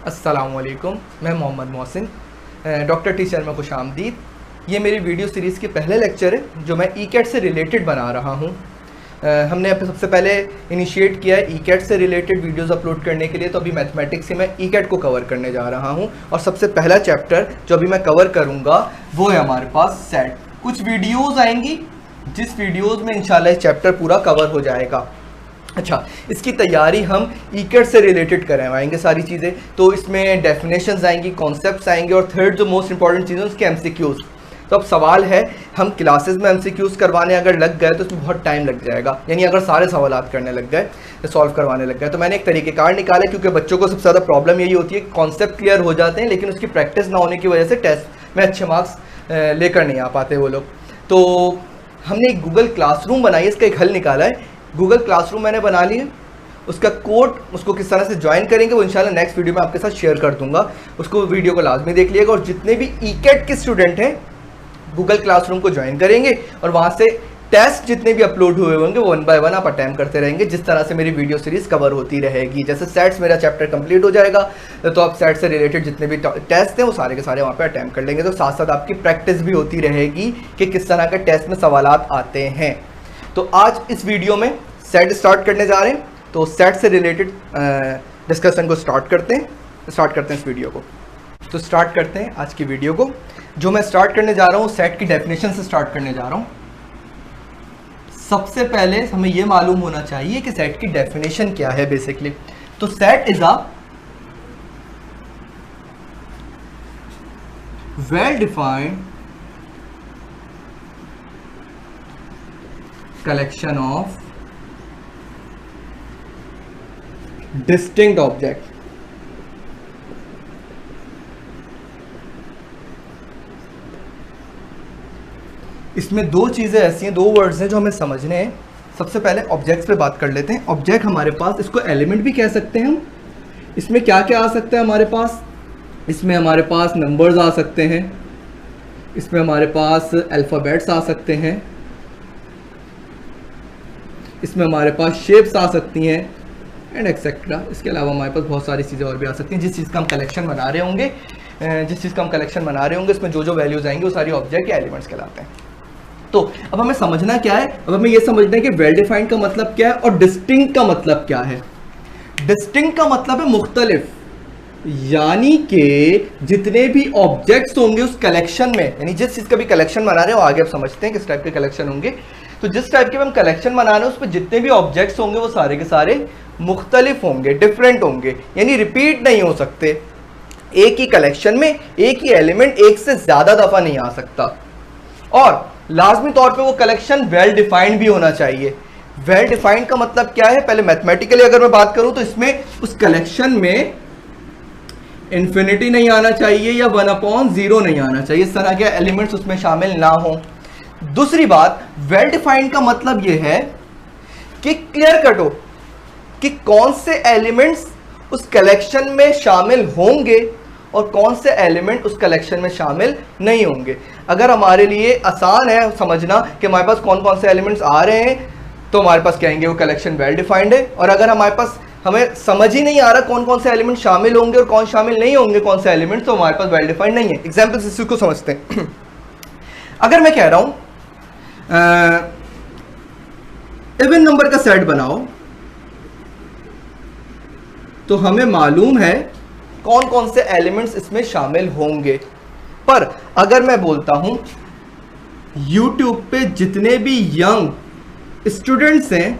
अस्सलामुअलैकुम, मैं Mohammad Mohsin, doctor T Sharma को खुशामदीद। ये मेरी वीडियो सीरीज़ के पहले लेक्चर है जो मैं ई कैट से रिलेटेड बना रहा हूँ। हमने सबसे पहले इनिशिएट किया है ई कैट से रिलेटेड वीडियोस अपलोड करने के लिए, तो अभी मैथमेटिक्स से मैं ई कैट को कवर करने जा रहा हूँ। और सबसे पहला चैप्टर जो अभी मैं कवर करूँगा वो है हमारे पास सेट। कुछ वीडियोज़ आएंगी जिस वीडियोज़ में इंशाल्लाह ये चैप्टर पूरा कवर हो जाएगा। अच्छा, इसकी तैयारी हम ई कैट से रिलेटेड करवाएंगे सारी चीज़ें। तो इसमें डेफिनेशंस आएंगी, कॉन्सेप्ट्स आएंगे और थर्ड जो मोस्ट इंपॉर्टेंट चीज़ है उसके एमसीक्यूज़। तो अब सवाल है, हम क्लासेस में एमसीक्यूज़ करवाने अगर लग गए तो उसमें बहुत टाइम लग जाएगा। यानी अगर सारे सवालात करने लग गए, सॉल्व करवाने लग गए, तो मैंने एक तरीक़ेकार निकाला, क्योंकि बच्चों को सबसे ज़्यादा प्रॉब्लम यही होती है कि कॉन्सेप्ट क्लियर हो जाते हैं लेकिन उसकी प्रैक्टिस ना होने की वजह से टेस्ट में अच्छे मार्क्स लेकर नहीं आ पाते वो लोग। तो हमने एक गूगल क्लासरूम बनाई है, इसका एक हल निकाला है। गूगल क्लासरूम मैंने बना ली है, उसका कोड उसको किस तरह से ज्वाइन करेंगे वो इंशाल्लाह नेक्स्ट वीडियो में आपके साथ शेयर कर दूंगा। उसको वीडियो को लाजमी देख लीजिएगा। और जितने भी ई कैट के स्टूडेंट हैं गूगल क्लासरूम को ज्वाइन करेंगे और वहाँ से टेस्ट जितने भी अपलोड हुए होंगे वो 1 बाय 1 आप अटैम्प्ट करते रहेंगे, जिस तरह से मेरी वीडियो सीरीज़ कवर होती रहेगी। जैसे सेट्स मेरा चैप्टर कंप्लीट हो जाएगा तो आप सेट से रिलेटेड जितने भी टेस्ट हैं वो सारे के सारे वहाँ पे अटैम्प्ट कर लेंगे। तो साथ साथ आपकी प्रैक्टिस भी होती रहेगी कि किस तरह के टेस्ट में सवालात आते हैं। तो आज इस वीडियो में सेट स्टार्ट करने जा रहे हैं, तो सेट से रिलेटेड डिस्कशन को स्टार्ट करते हैं इस वीडियो को। तो स्टार्ट करते हैं आज की वीडियो को। जो मैं स्टार्ट करने जा रहा हूँ सेट की डेफिनेशन से स्टार्ट करने जा रहा हूँ। सबसे पहले हमें यह मालूम होना चाहिए कि सेट की डेफिनेशन क्या है बेसिकली। तो set is a well defined collection of distinct object. इसमें दो चीज़ें ऐसी हैं, दो वर्ड्स हैं जो हमें समझने हैं। सबसे पहले ऑब्जेक्ट्स पे बात कर लेते हैं। ऑब्जेक्ट हमारे पास, इसको एलिमेंट भी कह सकते हैं हम। इसमें क्या क्या आ सकता है हमारे पास? इसमें हमारे पास नंबर्स आ सकते हैं, इसमें हमारे पास अल्फ़ाबेट्स आ सकते हैं, इसमें हमारे पास शेप्स आ सकती हैं एंड एक्सेट्रा। इसके अलावा हमारे पास बहुत सारी चीज़ें और भी आ सकती हैं। जिस चीज़ का हम कलेक्शन बना रहे होंगे इसमें जो जो वैल्यूज़ आएंगे वो सारी ऑब्जेक्ट या एलिमेंट्स कहलाते हैं। तो अब हमें समझना क्या है? अब हमें ये समझना है कि वेल डिफाइंड का मतलब क्या है और डिस्टिंक्ट का मतलब क्या है। डिस्टिंक्ट का मतलब है मुख्तलिफ, यानी कि जितने भी ऑब्जेक्ट्स होंगे उस कलेक्शन में, यानी जिस चीज़ का भी कलेक्शन बना रहे हो, आगे आप समझते हैं किस टाइप के कलेक्शन होंगे। तो जिस टाइप के हम कलेक्शन बना रहे हैं उस पर जितने भी ऑब्जेक्ट्स होंगे वो सारे के सारे मुख्तलिफ होंगे, डिफरेंट होंगे, यानी रिपीट नहीं हो सकते। एक ही कलेक्शन में एक ही एलिमेंट एक से ज़्यादा दफ़ा नहीं आ सकता। और लाजमी तौर पे वो कलेक्शन वेल डिफाइंड भी होना चाहिए। वेल डिफाइंड का मतलब क्या है? पहले मैथमेटिकली अगर मैं बात करूं तो इसमें उस कलेक्शन में इन्फिनिटी नहीं आना चाहिए या 1/0 नहीं आना चाहिए, इस तरह के एलिमेंट्स उसमें शामिल ना हो। दूसरी बात, वेल डिफाइंड का मतलब यह है कि क्लियर कट हो कि कौन से एलिमेंट्स उस कलेक्शन में शामिल होंगे और कौन से एलिमेंट उस कलेक्शन में शामिल नहीं होंगे। अगर हमारे लिए आसान है समझना कि हमारे पास कौन कौन से एलिमेंट्स आ रहे हैं तो हमारे पास कहेंगे वो कलेक्शन वेल डिफाइंड है। और अगर हमारे पास हमें समझ ही नहीं आ रहा कौन कौन से एलिमेंट शामिल होंगे और कौन शामिल नहीं होंगे कौन से एलिमेंट्स, तो हमारे पास वेल डिफाइंड नहीं है। एग्जाम्पल से इसको समझते हैं। अगर मैं कह रहा हूं इवन नंबर का सेट बनाओ, तो हमें मालूम है कौन कौन से एलिमेंट्स इसमें शामिल होंगे। पर अगर मैं बोलता हूं YouTube पे जितने भी यंग स्टूडेंट्स हैं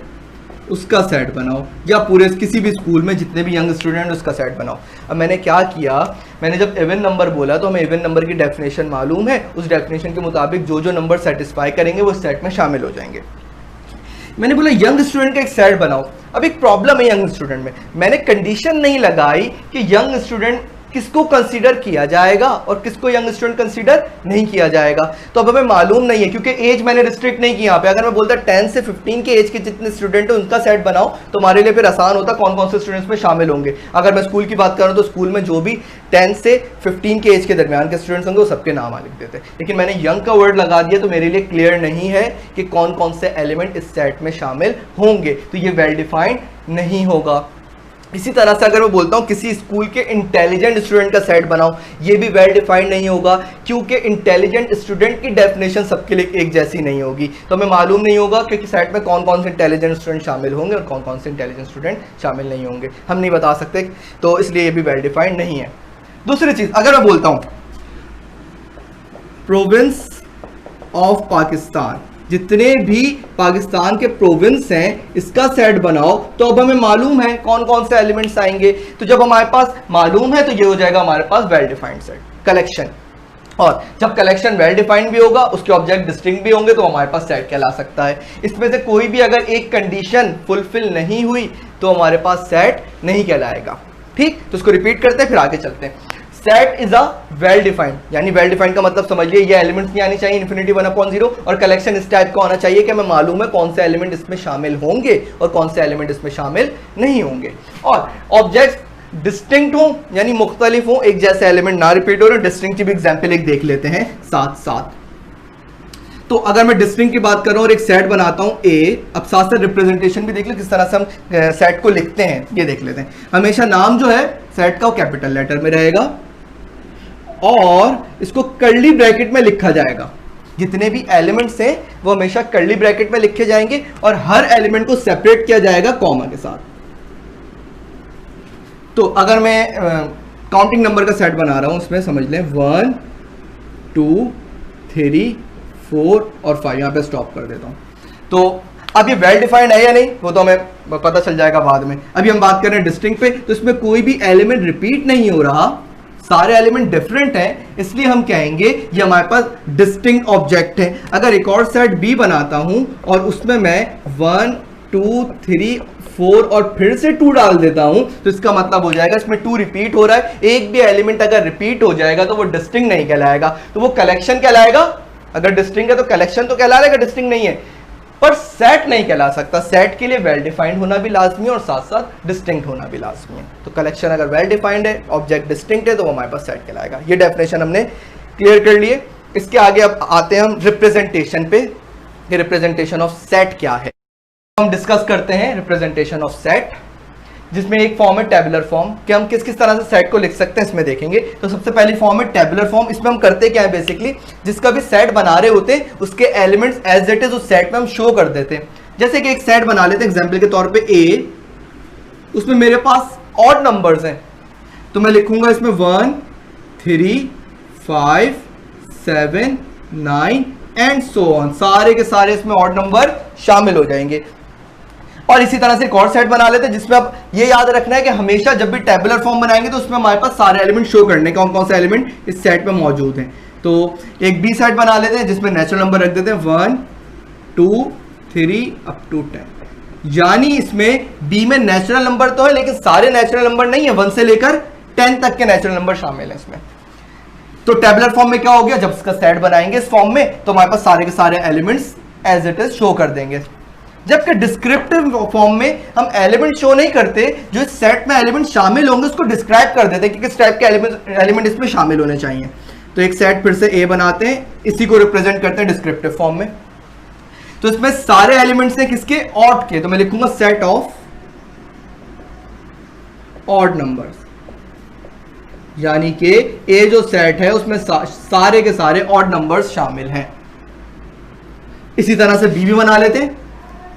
उसका सेट बनाओ, या पूरे किसी भी स्कूल में जितने भी यंग स्टूडेंट उसका सेट बनाओ। अब मैंने क्या किया, मैंने जब इवन नंबर बोला तो हमें इवन नंबर की डेफिनेशन मालूम है, उस डेफिनेशन के मुताबिक जो जो नंबर सेटिस्फाई करेंगे वो सेट में शामिल हो जाएंगे। मैंने बोला यंग स्टूडेंट का एक सेट बनाओ। अब एक प्रॉब्लम है यंग स्टूडेंट में, मैंने कंडीशन नहीं लगाई कि यंग स्टूडेंट किसको कंसीडर किया जाएगा और किसको यंग स्टूडेंट कंसीडर नहीं किया जाएगा। तो अब हमें मालूम नहीं है क्योंकि एज मैंने रिस्ट्रिक्ट नहीं किया यहाँ पे। अगर मैं बोलता 10 से 15 के एज के जितने स्टूडेंट हैं उनका सेट बनाओ तो हमारे लिए फिर आसान होता कौन कौन से स्टूडेंट्स में शामिल होंगे। अगर मैं स्कूल की बात करूँ तो स्कूल में जो भी 10 से 15 के एज के दरमियान के स्टूडेंट्स होंगे वो सबके नाम लिख देते। लेकिन मैंने यंग का वर्ड लगा दिया तो मेरे लिए क्लियर नहीं है कि कौन कौन से एलिमेंट इस सेट में शामिल होंगे, तो ये वेल डिफाइंड नहीं होगा। इसी तरह से अगर मैं बोलता हूँ किसी स्कूल के इंटेलिजेंट स्टूडेंट का सेट बनाओ, ये भी वेल डिफाइंड नहीं होगा, क्योंकि इंटेलिजेंट स्टूडेंट की डेफिनेशन सबके लिए एक जैसी नहीं होगी। तो हमें मालूम नहीं होगा कि सेट में कौन कौन से इंटेलिजेंट स्टूडेंट शामिल होंगे और कौन कौन से इंटेलिजेंट स्टूडेंट शामिल नहीं होंगे, हम नहीं बता सकते, तो इसलिए ये भी वेल डिफाइंड नहीं है। दूसरी चीज़, अगर मैं बोलता हूँ प्रोविंस ऑफ पाकिस्तान, जितने भी पाकिस्तान के प्रोविंस हैं इसका सेट बनाओ, तो अब हमें मालूम है कौन कौन से एलिमेंट्स आएंगे। तो जब हमारे पास मालूम है तो ये हो जाएगा हमारे पास वेल डिफाइंड सेट कलेक्शन। और जब कलेक्शन वेल डिफाइंड भी होगा, उसके ऑब्जेक्ट डिस्टिंक्ट भी होंगे, तो हमारे पास सेट कहला सकता है। इसमें से कोई भी अगर एक कंडीशन फुलफिल नहीं हुई तो हमारे पास सेट नहीं कहलाएगा। ठीक, तो इसको रिपीट करते हैं फिर आगे चलते हैं। Set is a well defined, यानी वेल डिफाइंड का मतलब समझिए ये एलिमेंट्स नहीं आनी चाहिए इन्फिनिटी 1/0, और कलेक्शन इस टाइप का होना चाहिए कि हमें मालूम है कौन से एलिमेंट इसमें शामिल होंगे और कौन से एलिमेंट इसमें शामिल नहीं होंगे। और ऑब्जेक्ट्स डिस्टिंक्ट हो, यानी मुख्तलिफ हो, एक जैसे एलिमेंट ना रिपीट हो रहे। डिस्टिंक्ट की भी एग्जाम्पल एक देख लेते हैं साथ साथ। तो अगर मैं डिस्टिंक्ट की बात करूं और एक सेट बनाता हूं ए, अब साथ साथ रिप्रेजेंटेशन भी देख लो किस तरह से हम सेट को लिखते हैं, ये देख लेते हैं। हमेशा नाम जो है सेट का वो कैपिटल लेटर में रहेगा और इसको कर्ली ब्रैकेट में लिखा जाएगा। जितने भी एलिमेंट्स हैं वो हमेशा कर्ली ब्रैकेट में लिखे जाएंगे और हर एलिमेंट को सेपरेट किया जाएगा कॉमा के साथ। तो अगर मैं काउंटिंग नंबर का सेट बना रहा हूं, उसमें समझ लें 1 2 3 4 और 5, यहां पे स्टॉप कर देता हूं। तो अब ये वेल डिफाइंड है या नहीं वो तो हमें पता चल जाएगा बाद में। अभी हम बात कर रहे हैं डिस्टिंक्ट पे, तो इसमें कोई भी एलिमेंट रिपीट नहीं हो रहा, सारे एलिमेंट डिफरेंट हैं, इसलिए हम कहेंगे ये हमारे पास डिस्टिंक्ट ऑब्जेक्ट है। अगर एक और सेट बी बनाता हूं और उसमें मैं 1 2 3 4 और फिर से 2 डाल देता हूं, तो इसका मतलब हो जाएगा इसमें 2 रिपीट हो रहा है। एक भी एलिमेंट अगर रिपीट हो जाएगा तो वो डिस्टिंक्ट नहीं कहलाएगा, तो वो कलेक्शन कहलाएगा। अगर डिस्टिंक्ट है तो कलेक्शन तो कहला लेगा, डिस्टिंक्ट नहीं है, पर सेट नहीं कहला सकता। सेट के लिए वेल डिफाइंड होना भी लाजमी है और साथ साथ डिस्टिंक्ट होना भी लाजमी है। तो कलेक्शन अगर वेल डिफाइंड है, ऑब्जेक्ट डिस्टिंक्ट है, तो वो हमारे पास सेट कहलाएगा। ये डेफिनेशन हमने क्लियर कर लिए। इसके आगे अब आते हैं हम रिप्रेजेंटेशन पे। ये रिप्रेजेंटेशन ऑफ सेट क्या है, हम डिस्कस करते हैं रिप्रेजेंटेशन ऑफ सेट, जिसमें एक फॉर्म है टेबुलर फॉर्म, कि हम किस किस तरह से सेट को लिख सकते हैं इसमें देखेंगे। तो सबसे पहली फॉर्म है टेबुलर फॉर्म। इसमें हम करते क्या है, बेसिकली जिसका भी सेट बना रहे होते हैं उसके एलिमेंट्स एज इट इज उस सेट में हम शो कर देते हैं। जैसे कि एक सेट बना लेते हैं एग्जांपल के तौर पे ए, उसमें मेरे पास ऑड नंबर्स हैं, तो मैं लिखूंगा इसमें 1 3 5 7 9 एंड सो ऑन, सारे के सारे इसमें ऑड नंबर शामिल हो जाएंगे। और इसी तरह से एक और सेट बना लेते हैं जिसमें अब ये याद रखना है कि हमेशा जब भी टेबुलर फॉर्म बनाएंगे तो उसमें हमारे पास सारे एलिमेंट शो करने, कौन कौन से एलिमेंट इस सेट में मौजूद हैं। तो एक बी सेट बना लेते हैं जिसमें नेचुरल नंबर रख देते हैं 1 2 3 अप टू 10, यानी इसमें बी में नेचुरल नंबर तो है लेकिन सारे नेचुरल नंबर नहीं है, 1 से लेकर 10 तक के नेचुरल नंबर शामिल है इसमें। तो टेबुलर फॉर्म में क्या हो गया, जब इसका सेट बनाएंगे इस फॉर्म में तो हमारे पास सारे के सारे elements as it is show कर देंगे। जबकि डिस्क्रिप्टिव फॉर्म में हम एलिमेंट शो नहीं करते, जो इस सेट में एलिमेंट शामिल होंगे उसको डिस्क्राइब कर देते हैं कि किस टाइप के एलिमेंट इसमें शामिल होने चाहिए। तो एक सेट फिर से ए बनाते हैं, इसी को रिप्रेजेंट करते हैं डिस्क्रिप्टिव फॉर्म में। तो इसमें सारे एलिमेंट्स हैं किसके, ऑड के, तो मैं लिखूंगा सेट ऑफ ऑड नंबर्स, यानी कि ए जो सेट है उसमें सारे के सारे ऑड नंबर्स शामिल हैं। इसी तरह से बी भी बना लेते हैं,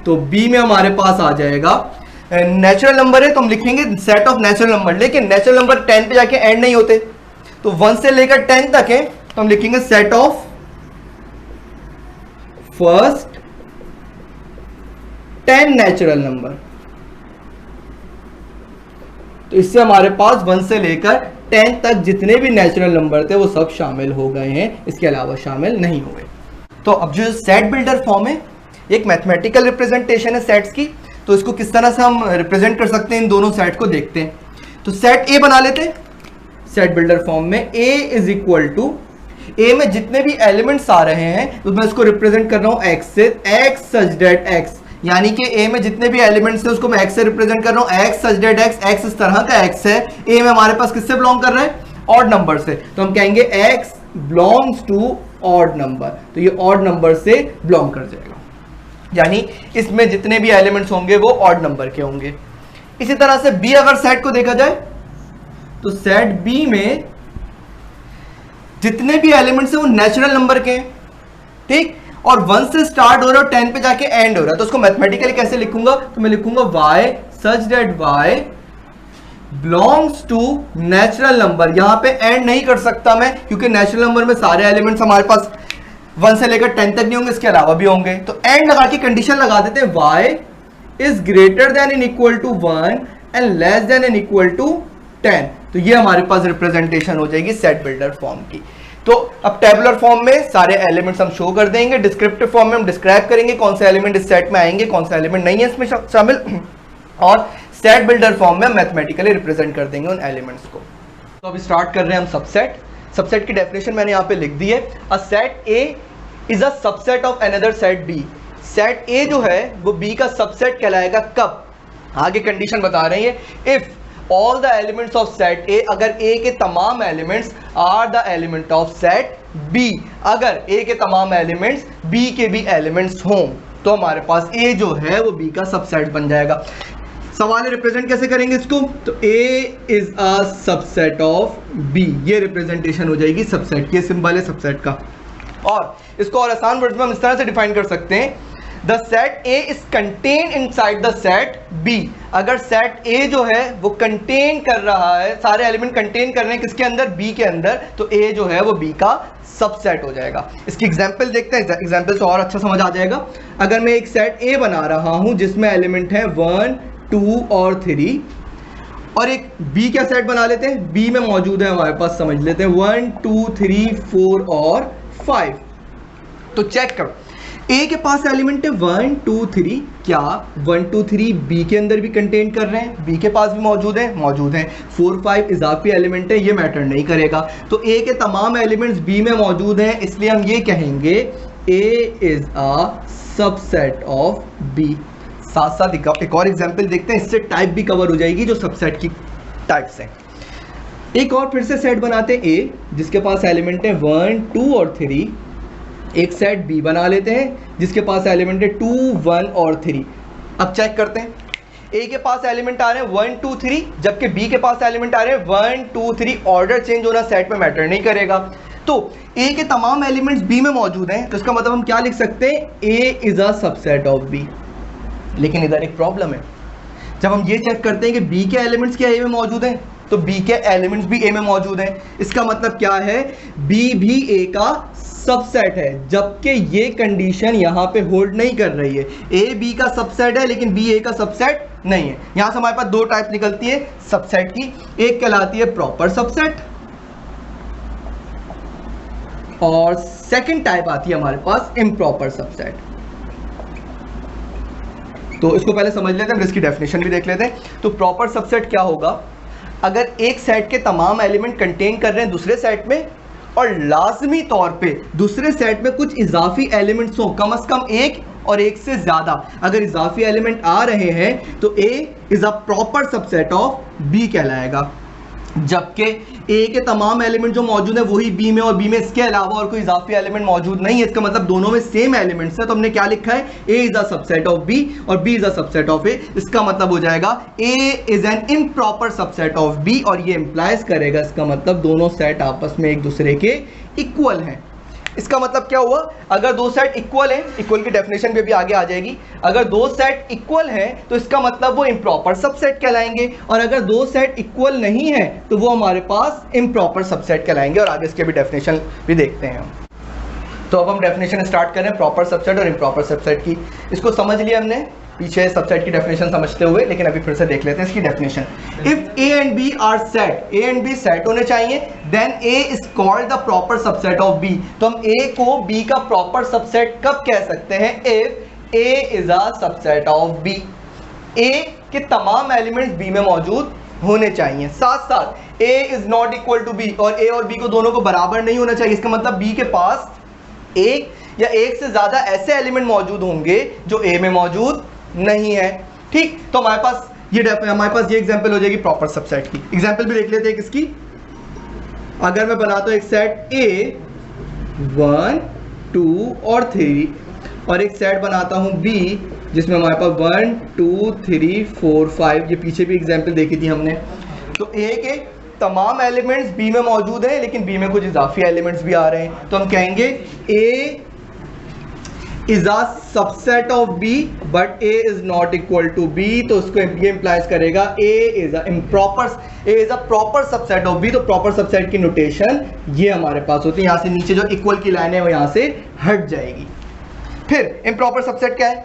तो बी में हमारे पास आ जाएगा नेचुरल नंबर है तो हम लिखेंगे सेट ऑफ नेचुरल नंबर, लेकिन नेचुरल नंबर 10 पे जाके एंड नहीं होते, तो 1 से लेकर 10 तक है तो हम लिखेंगे set of first 10 natural number. तो इससे हमारे पास 1 से लेकर 10 तक जितने भी नेचुरल नंबर थे वो सब शामिल हो गए हैं, इसके अलावा शामिल नहीं हुए। तो अब जो सेट बिल्डर फॉर्म है एक मैथमेटिकल रिप्रेजेंटेशन है सेट्स की, तो इसको किस तरह से हम रिप्रेजेंट कर सकते हैं इन दोनों सेट को देखते हैं। तो सेट ए बना लेते हैं सेट बिल्डर फॉर्म में। ए इज इक्वल टू, ए में जितने भी एलिमेंट्स आ रहे हैं तो मैं इसको रिप्रेजेंट कर रहा हूं एक्स से, एक्स सच डेट एक्स, यानी कि ए में जितने भी एलिमेंट्स हैं उसको मैं एक्स से रिप्रेजेंट कर रहा हूं, एक्स सच डेट एक्स, एक्स इस तरह का एक्स है। ए में हमारे पास किससे बिलोंग कर रहा है, ऑड नंबर से, तो हम कहेंगे X belongs to odd number, तो ये ऑड नंबर से बिलोंग कर जाएगा, यानी इसमें जितने भी एलिमेंट्स होंगे वो ऑड नंबर के होंगे। इसी तरह से बी अगर सेट को देखा जाए तो सेट बी में जितने भी एलिमेंट्स हैं वो नेचुरल नंबर के हैं, ठीक, और 1 से स्टार्ट हो रहा है और 10 पे जाके एंड हो रहा है। तो उसको मैथमेटिकली कैसे लिखूंगा, तो मैं लिखूंगा y such that y belongs to natural number. यहां पे एंड नहीं कर सकता मैं, क्योंकि नेचुरल नंबर में सारे एलिमेंट्स हमारे पास 1 से लेकर 10 तक नहीं होंगे, इसके अलावा भी होंगे। तो एंड लगा के कंडीशन लगा देते हैं y is greater than and equal to 1 and less than and equal to 10। तो ये हमारे पास रिप्रेजेंटेशन हो जाएगी सेट बिल्डर फॉर्म की। तो अब टेबुलर फॉर्म में सारे एलिमेंट्स हम शो कर देंगे, डिस्क्रिप्टिव फॉर्म में हम डिस्क्राइब करेंगे कौन से एलिमेंट इस सेट में आएंगे, कौन सा एलिमेंट नहीं है इसमें शामिल, और सेट बिल्डर फॉर्म में हम मैथमेटिकली रिप्रेजेंट कर देंगे उन एलिमेंट्स को। तो अभी स्टार्ट कर रहे हैं हम सबसेट। सबसेट की डेफिनेशन मैंने यहाँ पे लिख दी है, a set A is a subset of another set B. Set A जो है वो बी का सबसेट कहलाएगा कब, आगे कंडीशन बता रही है, if all the elements of set A, अगर A के तमाम elements are the element of set B, अगर A के तमाम elements B के भी elements हों तो हमारे पास A जो है वो B का सबसेट बन जाएगा। सवाल है रिप्रेजेंट कैसे करेंगे इसको, तो A is a subset of B, ये रिप्रेजेंटेशन हो जाएगी सबसेट की, ये सिंबल है सबसेट का। और इसको और आसान वर्ड्स में हम इस तरह से डिफाइन कर सकते हैं, the set A is contain inside the set B. अगर सेट ए जो है वो कंटेन कर रहा है, सारे एलिमेंट कंटेन कर रहे हैं किसके अंदर, बी के अंदर, तो ए जो है वो बी का सबसेट हो जाएगा। इसकी एग्जांपल देखते हैं, एग्जांपल से और अच्छा समझ आ जाएगा। अगर मैं एक सेट ए बना रहा हूं जिसमें एलिमेंट है 1, 2 और 3, और एक बी का सेट बना लेते हैं, बी में मौजूद है हमारे पास, समझ लेते हैं 1, 2, 3, 4 और 5। तो चेक करो, ए के पास एलिमेंट है 1, 2, 3, क्या 1, 2, 3 बी के अंदर भी कंटेन कर रहे हैं, बी के पास भी मौजूद है, मौजूद हैं। 4, 5 इजाफी एलिमेंट है, ये मैटर नहीं करेगा। तो ए के तमाम एलिमेंट्स बी में मौजूद हैं, इसलिए हम ये कहेंगे A is a subset of B. साथ साथ एक और एग्जांपल देखते हैं, इससे टाइप भी कवर हो जाएगी जो सबसेट की टाइप्स हैं। एक और फिर से सेट बनाते हैं ए जिसके पास एलिमेंट है 1, 2 और 3। एक सेट बी बना लेते हैं जिसके पास एलिमेंट है 2, 1 और 3। अब चेक करते हैं, ए के पास एलिमेंट आ रहे हैं 1, 2, 3, जबकि बी के पास एलिमेंट आ रहे हैं 1, 2, 3। ऑर्डर चेंज होना सेट में मैटर नहीं करेगा। तो ए के तमाम एलिमेंट्स बी में मौजूद हैं, तो इसका मतलब हम क्या लिख सकते हैं, A is a subset of B. लेकिन इधर एक प्रॉब्लम है, जब हम ये चेक करते हैं कि बी के एलिमेंट्स क्या ए में मौजूद हैं, तो बी के एलिमेंट्स भी ए में मौजूद हैं। इसका मतलब क्या है, बी भी ए का सबसेट है, जबकि ये कंडीशन यहां पे होल्ड नहीं कर रही है। ए बी का सबसेट है लेकिन बी ए का सबसेट नहीं है। यहां से हमारे पास दो टाइप निकलती है सबसेट की, एक कहलाती है प्रॉपर सबसेट और सेकंड टाइप आती है हमारे पास इम्प्रॉपर सबसेट। तो इसको पहले समझ लेते हैं, इसकी डेफिनेशन भी देख लेते हैं। तो प्रॉपर सबसेट क्या होगा, अगर एक सेट के तमाम एलिमेंट कंटेन कर रहे हैं दूसरे सेट में और लाजमी तौर पे दूसरे सेट में कुछ इजाफी एलिमेंट्स हो, कम से कम एक और एक से ज्यादा अगर इजाफी एलिमेंट आ रहे हैं, तो A is a proper subset of B कहलाएगा। जबकि ए के तमाम एलिमेंट जो मौजूद है वही बी में, और बी में इसके अलावा और कोई इजाफी एलिमेंट मौजूद नहीं है। इसका मतलब दोनों में सेम एलिमेंट्स है। तो हमने क्या लिखा है, A is a subset of B और B is a subset of A. इसका मतलब हो जाएगा A is an improper subset of B, और ये इंप्लाइज करेगा, इसका मतलब दोनों सेट आपस में एक दूसरे के इक्वल हैं। इसका मतलब क्या हुआ, अगर दो सेट इक्वल हैं, इक्वल की डेफिनेशन भी अभी आगे आ जाएगी, अगर दो सेट इक्वल हैं तो इसका मतलब वो इम्प्रॉपर सबसेट कहलाएंगे, और अगर दो सेट इक्वल नहीं है तो वो हमारे पास इम्प्रॉपर सबसेट कहलाएंगे। और आगे इसके भी डेफिनेशन भी देखते हैं हम। तो अब हम डेफिनेशन स्टार्ट करें प्रॉपर सबसेट और इम्प्रॉपर सबसेट की। इसको समझ लिया हमने पीछे सबसेट की डेफिनेशन समझते हुए, लेकिन अभी फिर से देख लेते हैं इसकी definition. If A and B are set, A and B set होने चाहिए, then A is called the proper subset of B. तो हम ए को बी का प्रॉपर सबसेट कब कह सकते हैं, if A is a subset of B. A के तमाम एलिमेंट्स बी में मौजूद होने चाहिए, साथ साथ A is not equal to B, और ए और बी को दोनों को बराबर नहीं होना चाहिए। इसका मतलब बी के पास एक या एक से ज्यादा ऐसे एलिमेंट मौजूद होंगे जो ए में मौजूद नहीं है। ठीक, तो हमारे पास ये एग्जांपल हो जाएगी प्रॉपर सबसेट की। एग्जांपल भी देख लेते हैं किसकी। अगर मैं बनाता हूं एक सेट ए 1, 2 और 3 और एक सेट बनाता हूं बी जिसमें हमारे पास 1 2 3 4 5 ये पीछे भी एग्जाम्पल देखी थी हमने। तो ए के तमाम एलिमेंट्स बी में मौजूद हैं, लेकिन बी में कुछ इजाफी एलिमेंट्स भी आ रहे हैं, तो हम कहेंगे A is a subset of B but A is not equal to B. तो उसको ये इंप्लाइज करेगा A is a proper subset of B. तो प्रॉपर सबसेट की नोटेशन ये हमारे पास होती है। यहाँ से नीचे जो इक्वल की लाइन है वो यहाँ से हट जाएगी। फिर इम्प्रॉपर सबसेट क्या है?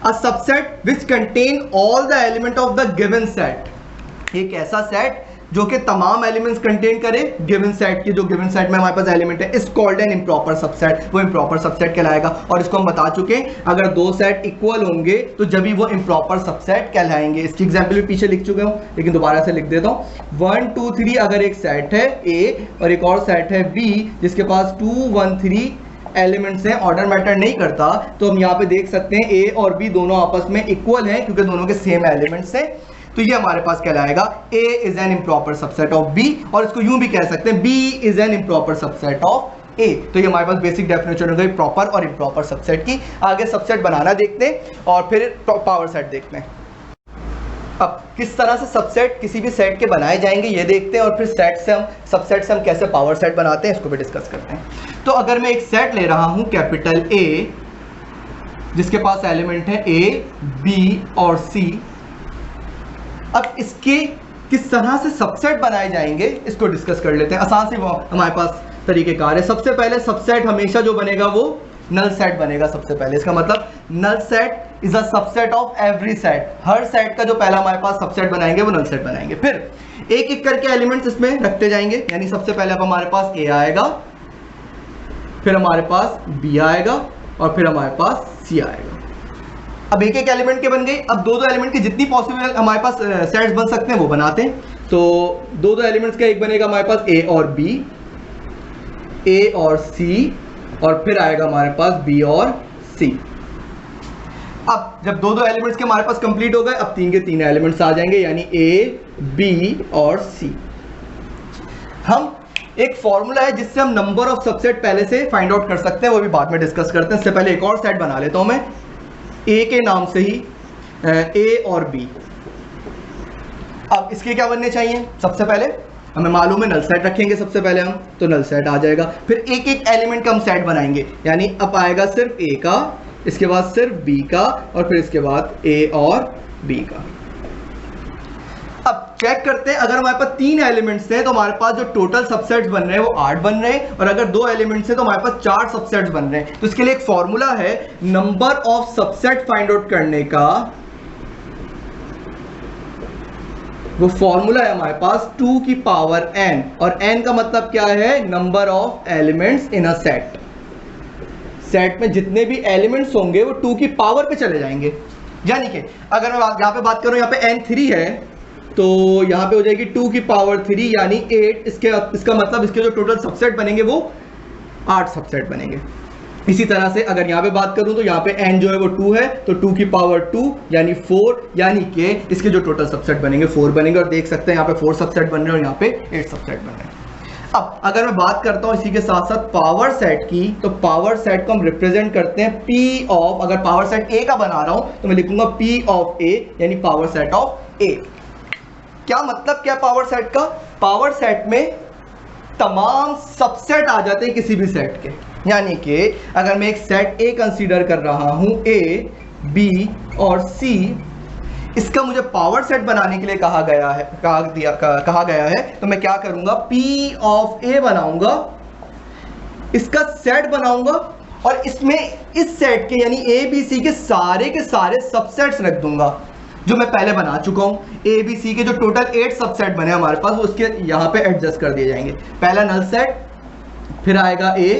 A subset which contain all the element of the given set. एक ऐसा सेट जो कि तमाम एलिमेंट्स कंटेन करे गिवन सेट के, जो गिवन सेट में हमारे पास एलिमेंट है, is called an improper subset. वो इम्प्रॉपर सबसेट कहलाएगा। और इसको हम बता चुके हैं, अगर दो सेट इक्वल होंगे तो जब भी वो इम्प्रॉपर सबसेट कहलाएंगे। इसकी एग्जांपल भी पीछे लिख चुके हूं, लेकिन दोबारा से लिख देता हूं। 1 2 3 अगर एक सेट है ए और एक और सेट है बी जिसके पास 2 1 3 एलिमेंट्स हैं, ऑर्डर मैटर नहीं करता, तो हम यहाँ पे देख सकते हैं ए और बी दोनों आपस में इक्वल हैं क्योंकि दोनों के सेम एलिमेंट्स हैं। तो ये हमारे पास कहलाएगा A is an improper subset of B, और इसको यूं भी कह सकते हैं B is an improper subset of A। तो ये हमारे पास बेसिक डेफिनेशन हो गई प्रॉपर और इम्प्रॉपर सबसेट की। आगे सबसेट बनाना देखते हैं और फिर पावर सेट देखते हैं। अब किस तरह से सबसेट किसी भी सेट के बनाए जाएंगे ये देखते हैं, और फिर सबसेट से हम कैसे पावर सेट बनाते हैं इसको भी डिस्कस करते हैं। तो अगर मैं एक सेट ले रहा हूं कैपिटल A जिसके पास एलिमेंट है A B और C, अब इसके किस तरह से सबसेट बनाए जाएंगे इसको डिस्कस कर लेते हैं। आसान से वो हमारे पास तरीकेकार है। सबसे पहले सबसेट हमेशा जो बनेगा वो नल सेट बनेगा सबसे पहले। इसका मतलब null set is a subset of every set. हर सेट का जो पहला हमारे पास सबसेट बनाएंगे वो नल सेट बनाएंगे। फिर एक एक करके एलिमेंट्स इसमें रखते जाएंगे, यानी सबसे पहले अब हमारे पास A आएगा, फिर हमारे पास B आएगा और फिर हमारे पास C आएगा। अब एक एक एलिमेंट के बन गए। अब दो एलिमेंट के जितनी पॉसिबल हमारे पास सेट्स बन सकते हैं वो बनाते हैं। तो दो एलिमेंट्स का एक बनेगा हमारे पास A और B, A और C, और फिर आएगा हमारे पास B और C। अब जब दो एलिमेंट्स के हमारे पास कंप्लीट हो गए, अब तीन के तीन एलिमेंट्स आ जाएंगे, यानी A B और C। हम एक फॉर्मूला है जिससे हम नंबर ऑफ सबसेट पहले से फाइंड आउट कर सकते हैं, वो भी बाद में डिस्कस करते हैं। इससे पहले एक और सेट बना लेता हूं मैं A के नाम से ही, A और B। अब इसके क्या बनने चाहिए? सबसे पहले हमें मालूम है नल सेट रखेंगे सबसे पहले हम, तो नल सेट आ जाएगा। फिर एक एक एलिमेंट का हम सेट बनाएंगे, यानी अब आएगा सिर्फ A का, इसके बाद सिर्फ B का, और फिर इसके बाद A और B का। अब चेक करते हैं, अगर हमारे पास तीन एलिमेंट्स हैं तो हमारे पास जो टोटल सबसेट्स बन रहे हैं वो 8 बन रहे हैं, और अगर दो एलिमेंट्स हैं तो हमारे पास 4 सबसेट्स बन रहे हैं। तो इसके लिए एक फॉर्मूला है number of subset find out करने का। वो फॉर्मूला है हमारे पास 2 की पावर n, और n का मतलब क्या है? Number of elements in a set. Set में जितने भी एलिमेंट्स होंगे वो 2 की पावर पे चले जाएंगे। यानी कि अगर मैं यहाँ पे बात करूं, यहाँ पे n 3 है, तो यहाँ पे हो जाएगी 2 की पावर 3 यानी 8। इसका मतलब इसके जो टोटल सबसेट बनेंगे वो 8 सबसेट बनेंगे। इसी तरह से अगर यहाँ पे बात करूं तो यहाँ पे n जो है वो 2 है, तो 2 की पावर 2 यानी 4, यानी कि इसके जो टोटल सबसेट बनेंगे 4 बनेंगे। और देख सकते हैं यहाँ पे 4 सबसेट बन रहे हैं और यहाँ पे 8 सबसेट बन रहे हैं। अब अगर मैं बात करता हूँ इसी के साथ साथ पावर सेट की, तो पावर सेट को हम रिप्रेजेंट करते हैं P ऑफ, अगर पावर सेट A का बना रहा हूं तो मैं लिखूंगा P ऑफ A, यानी पावर सेट ऑफ A। क्या मतलब क्या पावर सेट का? पावर सेट में तमाम सबसेट आ जाते हैं किसी भी सेट के। यानी कि अगर मैं एक सेट A कंसीडर कर रहा हूं, A B और C, इसका मुझे पावर सेट बनाने के लिए कहा गया है, तो मैं क्या करूंगा? P ऑफ A बनाऊंगा, इसका सेट बनाऊंगा, और इसमें इस सेट के यानी A B C के सारे सबसेट्स रख दूंगा जो मैं पहले बना चुका हूं। A B C के जो टोटल 8 सबसेट बने हमारे पास, वो उसके यहां पे एडजस्ट कर दिए जाएंगे। पहला नल सेट, फिर आएगा A,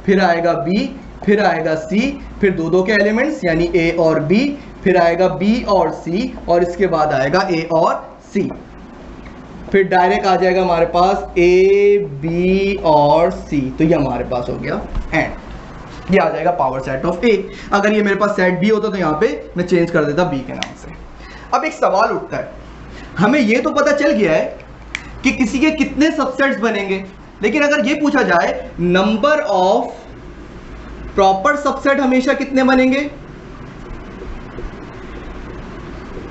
फिर आएगा B, फिर आएगा C, फिर दो के एलिमेंट्स यानी A और B, फिर आएगा B और C, और इसके बाद आएगा A और C। फिर डायरेक्ट आ जाएगा हमारे पास A B और C। तो ये हमारे पास हो गया एंड, ये आ जाएगा पावर सेट ऑफ A। अगर ये मेरे पास सेट B होता तो यहाँ पे मैं चेंज कर देता B के नाम से। अब एक सवाल उठता है, हमें ये तो पता चल गया है कि किसी के कितने सबसेट्स बनेंगे, लेकिन अगर ये पूछा जाए नंबर ऑफ प्रॉपर सबसेट हमेशा कितने बनेंगे,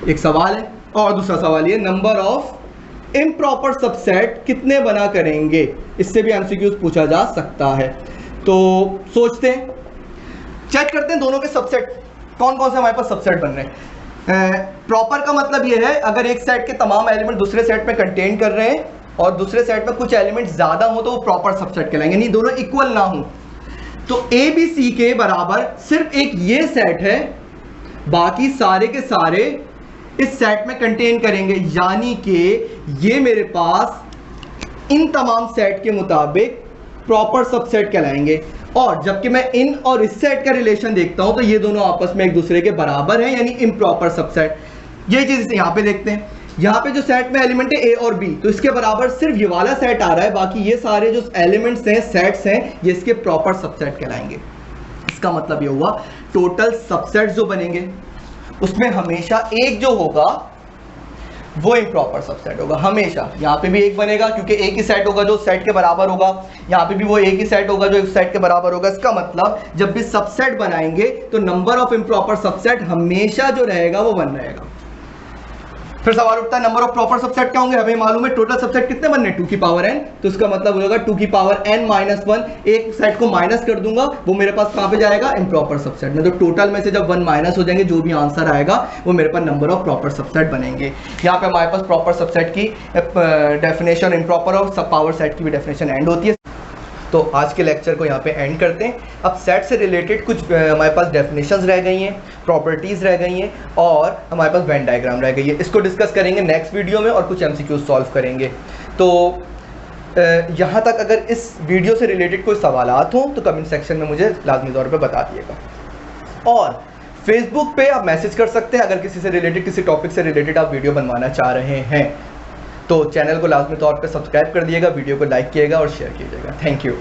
एक सवाल है। और दूसरा सवाल ये, नंबर ऑफ इम्प्रॉपर सबसेट कितने बना करेंगे, इससे भी एमसीक्यूज पूछा जा सकता है। तो सोचते हैं, चेक करते हैं दोनों के सबसेट कौन कौन से हमारे पास सबसेट बन रहे हैं। प्रॉपर का मतलब ये है अगर एक सेट के तमाम एलिमेंट दूसरे सेट में कंटेन कर रहे हैं और दूसरे सेट में कुछ एलिमेंट ज्यादा हो तो वो प्रॉपर सबसेट कहलाएंगे, नहीं दोनों इक्वल ना हो। तो ए बी सी के बराबर सिर्फ एक ये सेट है, बाकी सारे के सारे इस सेट में कंटेन करेंगे, यानी कि ये मेरे पास इन तमाम सेट के मुताबिक प्रॉपर सबसेट कहलाएंगे। और जबकि मैं इन और इस सेट का रिलेशन देखता हूं तो ये दोनों आपस में एक दूसरे के बराबर हैं, यानी इम्प्रॉपर सबसेट। ये चीज यहां पे देखते हैं, यहां पे जो सेट में एलिमेंट है ए और बी, तो इसके बराबर सिर्फ ये वाला सेट आ रहा है, बाकी ये सारे जो एलिमेंट्स हैं, सेट्स हैं, ये इसके प्रॉपर सबसेट कहलाएंगे। इसका मतलब ये हुआ टोटल सबसेट जो बनेंगे उसमें हमेशा एक जो होगा वो इम्प्रॉपर सबसेट होगा, हमेशा। यहाँ पे भी एक बनेगा क्योंकि एक ही सेट होगा जो सेट के बराबर होगा, यहाँ पे भी वो एक ही सेट होगा जो एक सेट के बराबर होगा। इसका मतलब जब भी सबसेट बनाएंगे तो नंबर ऑफ इम्प्रॉपर सबसेट हमेशा जो रहेगा वो 1 रहेगा। फिर सवाल उठता है नंबर ऑफ प्रॉपर सबसेट क्या होंगे। हमें मालूम है टोटल सबसेट कितने बनने, 2 की पावर n, तो इसका मतलब हो जाएगा 2 की पावर n माइनस 1। एक सेट को माइनस कर दूंगा, वो मेरे पास कहां पे जाएगा, इम्प्रॉपर सबसेट में। तो टोटल में से जब 1 माइनस हो जाएंगे जो भी आंसर आएगा वो मेरे पास नंबर ऑफ प्रॉपर सबसेट बनेंगे। यहाँ पे हमारे पास प्रॉपर सबसेट की डेफिनेशन इम्प्रॉपर और सब पावर सेट की भी डेफिनेशन एंड होती है। तो आज के लेक्चर को यहाँ पे एंड करते हैं। अब सेट से रिलेटेड कुछ हमारे पास डेफिनेशंस रह गई हैं, प्रॉपर्टीज़ रह गई हैं और हमारे पास वेन डायग्राम रह गई है। इसको डिस्कस करेंगे नेक्स्ट वीडियो में और कुछ एमसीक्यूज सॉल्व करेंगे। तो यहाँ तक अगर इस वीडियो से रिलेटेड कोई सवालात हों तो कमेंट सेक्शन में मुझे लाजमी तौर पर बता दिएगा। और फेसबुक पे आप मैसेज कर सकते हैं अगर किसी से रिलेटेड, किसी टॉपिक से रिलेटेड आप वीडियो बनवाना चाह रहे हैं। तो चैनल को लाजमी तौर पे सब्सक्राइब कर दिएगा, वीडियो को लाइक कीजिएगा और शेयर कीजिएगा। Thank you.